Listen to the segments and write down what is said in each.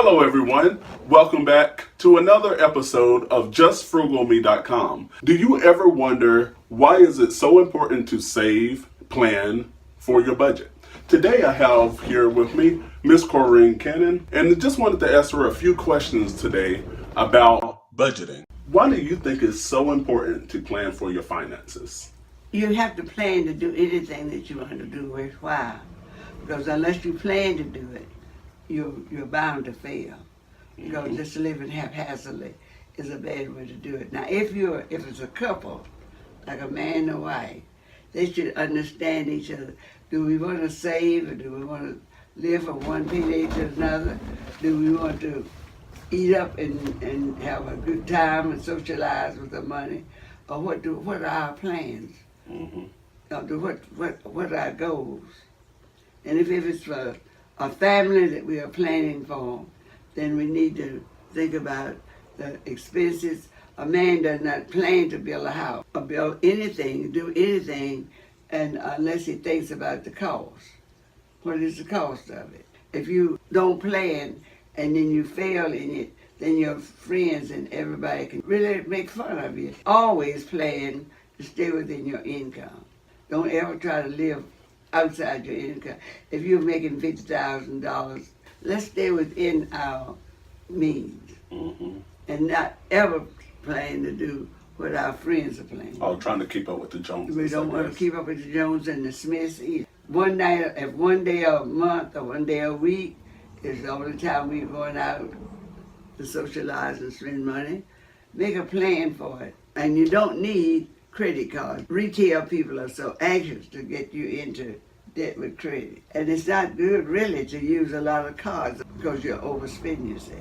Hello everyone, welcome back to another episode of JustFrugalMe.com. Do you ever wonder why is it so important to save, plan for your budget? Today I have here with me Miss Corinne Cannon, and I just wanted to ask her a few questions today about budgeting. Why do you think it's so important to plan for your finances? You have to plan to do anything that you want to do worthwhile. Because unless you plan to do it, you're bound to fail. Because just living haphazardly is a bad way to do it. Now, if it's a couple, like a man and a wife, they should understand each other. Do we want to save, or do we want to live from one payday to another? Do we want to eat up and have a good time and socialize with the money? Or what are our plans? What are our goals? And if it's for a family that we are planning for, then we need to think about the expenses. A man does not plan to build a house or build anything, do anything, and unless he thinks about the cost. What is the cost of it? If you don't plan and then you fail in it, then your friends and everybody can really make fun of you. Always plan to stay within your income. Don't ever try to live outside your income. If you're making $50,000, let's stay within our means and not ever plan to do what our friends are planning. Oh, trying to keep up with the Joneses. We don't want to keep up with the Jones and the Smiths either. One day a month or one day a week is the only time we're going out to socialize and spend money. Make a plan for it. And you don't need credit cards. Retail people are so anxious to get you into debt with credit. And it's not good really to use a lot of cards because you overspend yourself.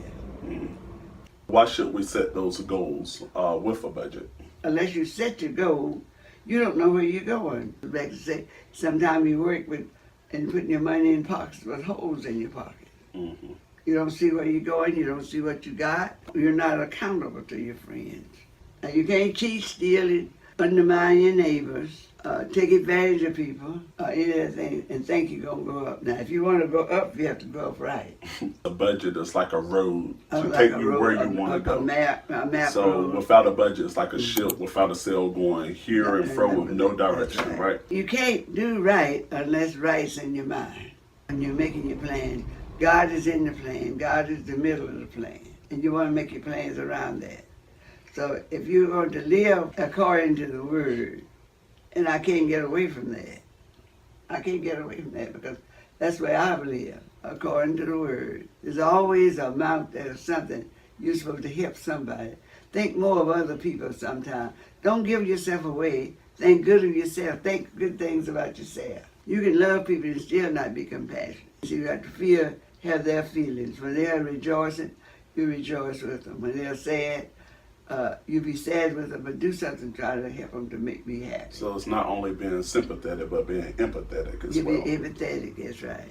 Why should we set those goals with a budget? Unless you set your goal, you don't know where you're going. Like to say, sometimes you work with and putting your money in pockets with holes in your pocket. You don't see where you're going, you don't see what you got. You're not accountable to your friends. Now you can't cheat, steal, undermine your neighbors, take advantage of people, anything, and think you're going to go up. Now, if you want to go up, you have to go up right. A budget is like a road to Like take a you road, where you want to go. A map So road. without a budget, it's like a ship without a sail going here and fro with no direction, That's right? You can't do right unless right's in your mind. When you're making your plan, God is in the plan. God is the middle of the plan. And you want to make your plans around that. So if you're going to live according to the Word, and I can't get away from that. I can't get away from that because that's where I live, according to the Word. There's always a amount of something you're supposed to help somebody. Think more of other people sometimes. Don't give yourself away. Think good of yourself. Think good things about yourself. You can love people and still not be compassionate. So you have to have their feelings. When they're rejoicing, you rejoice with them. When they're sad, you be sad with them, but do something to try to help them to make me happy. So it's not only being sympathetic, but being empathetic as well. You be empathetic, that's right.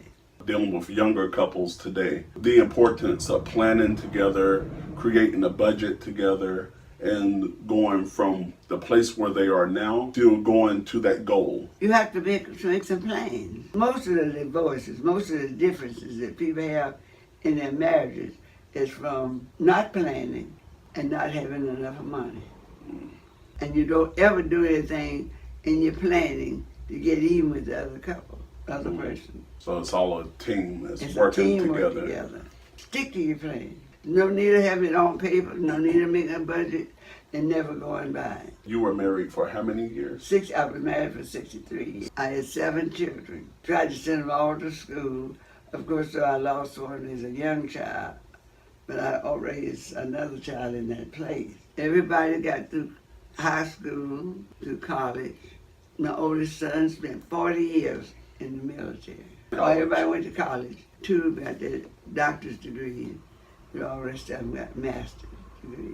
Dealing with younger couples today, the importance of planning together, creating a budget together, and going from the place where they are now to going to that goal. You have to make some plans. Most of the divorces, most of the differences that people have in their marriages is from not planning and not having enough money. And you don't ever do anything in your planning to get even with the other couple, other person. So it's all a team that's It's working a teamwork together. Stick to your plan. No need to have it on paper, no need to make a budget, and never going by. You were married for how many years? I was married for 63 years. I had 7 children. Tried to send them all to school. Of course, I lost one as a young child, but I raised another child in that place. Everybody got through high school, through college. My oldest son spent 40 years in the military. Everybody went to college. 2 got their doctor's degree. The all rest of them got master's degree.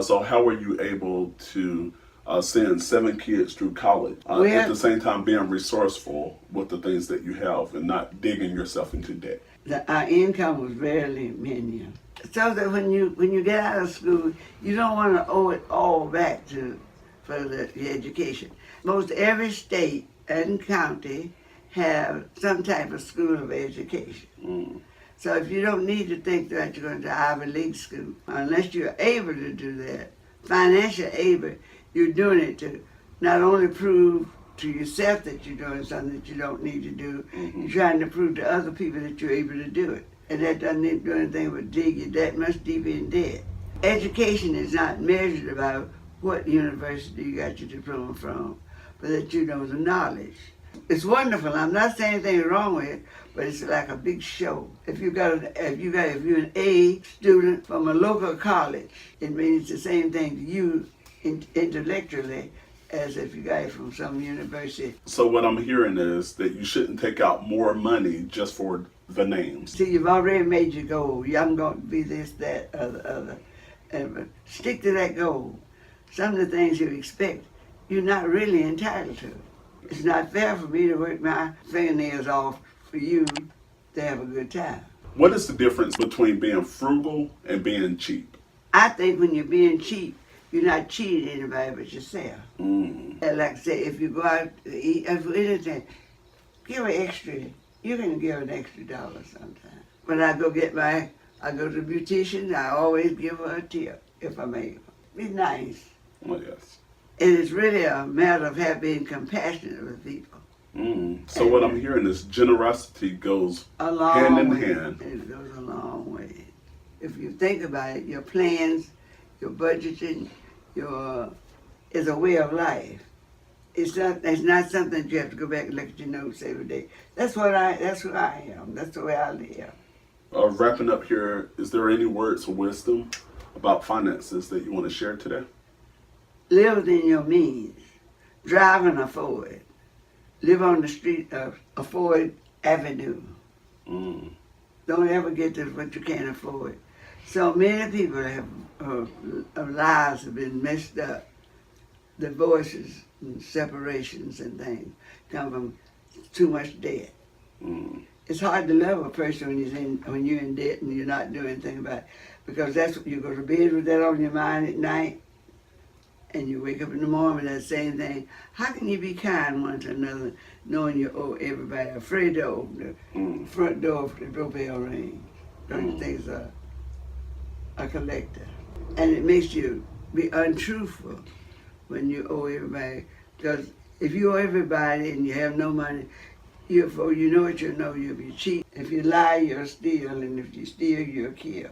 So how were you able to send 7 kids through college at the same time being resourceful with the things that you have and not digging yourself into debt? Our income was barely minimal. So that when you get out of school, you don't want to owe it all back for the education. Most every state and county have some type of school of education. So if you don't need to think that you're going to Ivy League school, unless you're able to do that, financially able, you're doing it to not only prove to yourself that you're doing something that you don't need to do, you're trying to prove to other people that you're able to do it. And that doesn't do anything but dig you that much deeper in debt. Education is not measured about what university you got your diploma from, but that you know the knowledge. It's wonderful. I'm not saying anything wrong with it, but it's like a big show. If you're an A student from a local college, it means the same thing to you intellectually as if you got it from some university. So what I'm hearing is that you shouldn't take out more money just for the names. See, you've already made your goal. I'm going to be this, that, other. And stick to that goal. Some of the things you expect, you're not really entitled to. It's not fair for me to work my fingernails off for you to have a good time. What is the difference between being frugal and being cheap? I think when you're being cheap, you're not cheating anybody but yourself. And like I say, if you go out to eat, for anything, give an extra. You're going to give an extra dollar sometime. When I go to the beautician, I always give her a tip if I'm able. Be nice. Oh, yes. And it's really a matter of being compassionate with people. So what I'm hearing is generosity goes A long hand in way. hand. It goes a long way. If you think about it, your plans, your budgeting, is a way of life. It's not something that you have to go back and look at your notes every day. That's who I am. That's the way I live. Wrapping up here, is there any words of wisdom about finances that you want to share today? Live within your means. Drive and afford. Live on the street of Afford Avenue. Don't ever get to what you can't afford. So many people lives have been messed up. Divorces and separations and things come from too much debt. It's hard to love a person when you're in debt and you're not doing anything about it, because that's what you go to bed with that on your mind at night, and you wake up in the morning with that same thing. How can you be kind one to another, knowing you owe everybody, afraid to open the front door if the doorbell rings? Don't you think it's a collector? And it makes you be untruthful when you owe everybody, because if you owe everybody and you have no money, you know what you know, you'll be cheap. If you lie, you'll steal, and if you steal, you'll kill.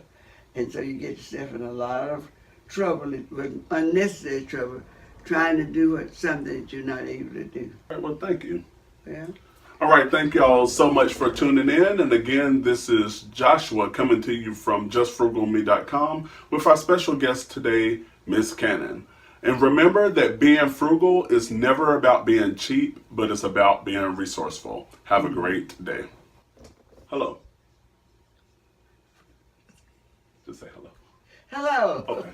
And so you get yourself in a lot of trouble, unnecessary trouble, trying to do something that you're not able to do. All right, well, thank you. Yeah. All right, thank y'all so much for tuning in. And again, this is Joshua coming to you from JustFrugalMe.com with our special guest today, Miss Cannon. And remember that being frugal is never about being cheap, but it's about being resourceful. Have a great day. Hello. Just say hello. Hello. Okay.